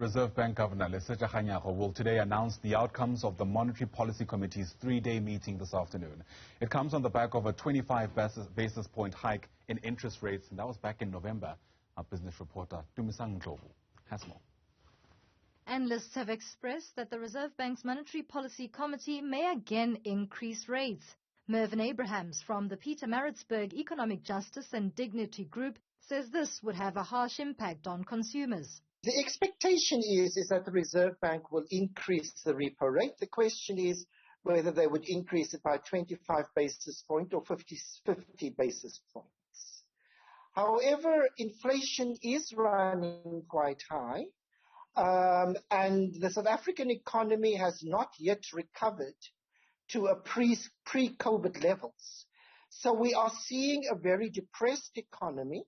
Reserve Bank Governor Lesetja Kganyago will today announce the outcomes of the Monetary Policy Committee's three-day meeting this afternoon. It comes on the back of a 25 basis point hike in interest rates, and that was back in November. Our business reporter, Tumisang Ndlovu, has more. Analysts have expressed that the Reserve Bank's Monetary Policy Committee may again increase rates. Mervyn Abrahams from the Pietermaritzburg Economic Justice and Dignity Group says this would have a harsh impact on consumers. The expectation is that the Reserve Bank will increase the repo rate. The question is whether they would increase it by 25 basis points or 50 basis points. However, inflation is running quite high, and the South African economy has not yet recovered to a pre-COVID levels. So we are seeing a very depressed economy.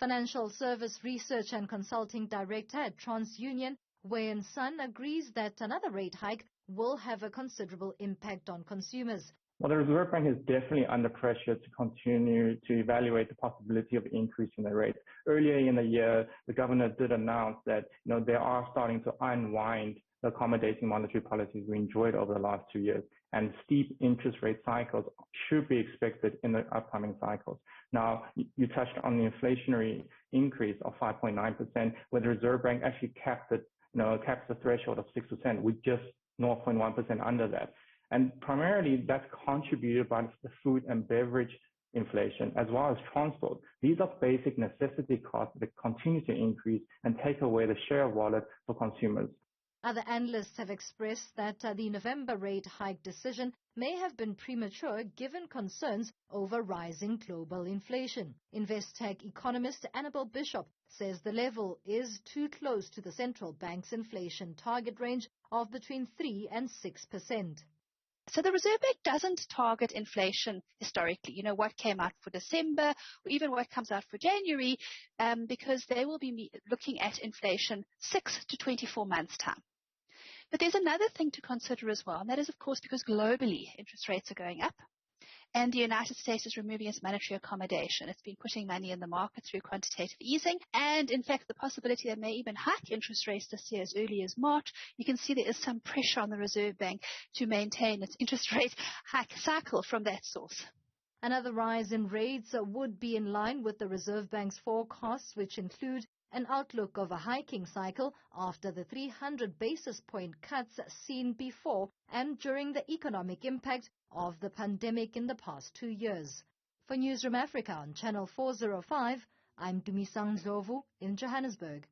Financial Service Research and Consulting Director at TransUnion, Wayne Sun, agrees that another rate hike will have a considerable impact on consumers. Well, the Reserve Bank is definitely under pressure to continue to evaluate the possibility of increasing the rate. Earlier in the year, the governor did announce that they are starting to unwind the accommodating monetary policies we enjoyed over the last 2 years, and steep interest rate cycles should be expected in the upcoming cycles. Now, you touched on the inflationary increase of 5.9%, where the Reserve Bank actually caps the threshold of 6%. We're just 0.1% under that. And primarily, that's contributed by the food and beverage inflation, as well as transport. These are basic necessity costs that continue to increase and take away the share of wallet for consumers. Other analysts have expressed that the November rate hike decision may have been premature given concerns over rising global inflation. Investec economist Annabel Bishop says the level is too close to the central bank's inflation target range of between 3 and 6%. So the Reserve Bank doesn't target inflation historically, what came out for December or even what comes out for January, because they will be looking at inflation 6 to 24 months' time. But there's another thing to consider as well, and that is, of course, because globally interest rates are going up and the United States is removing its monetary accommodation. It's been putting money in the market through quantitative easing, and in fact the possibility that may even hike interest rates this year as early as March. You can see there is some pressure on the Reserve Bank to maintain its interest rate hike cycle from that source. Another rise in rates would be in line with the Reserve Bank's forecasts, which include an outlook of a hiking cycle after the 300 basis point cuts seen before and during the economic impact of the pandemic in the past 2 years. For Newzroom Afrika on Channel 405, I'm Tumisang Ndlovu in Johannesburg.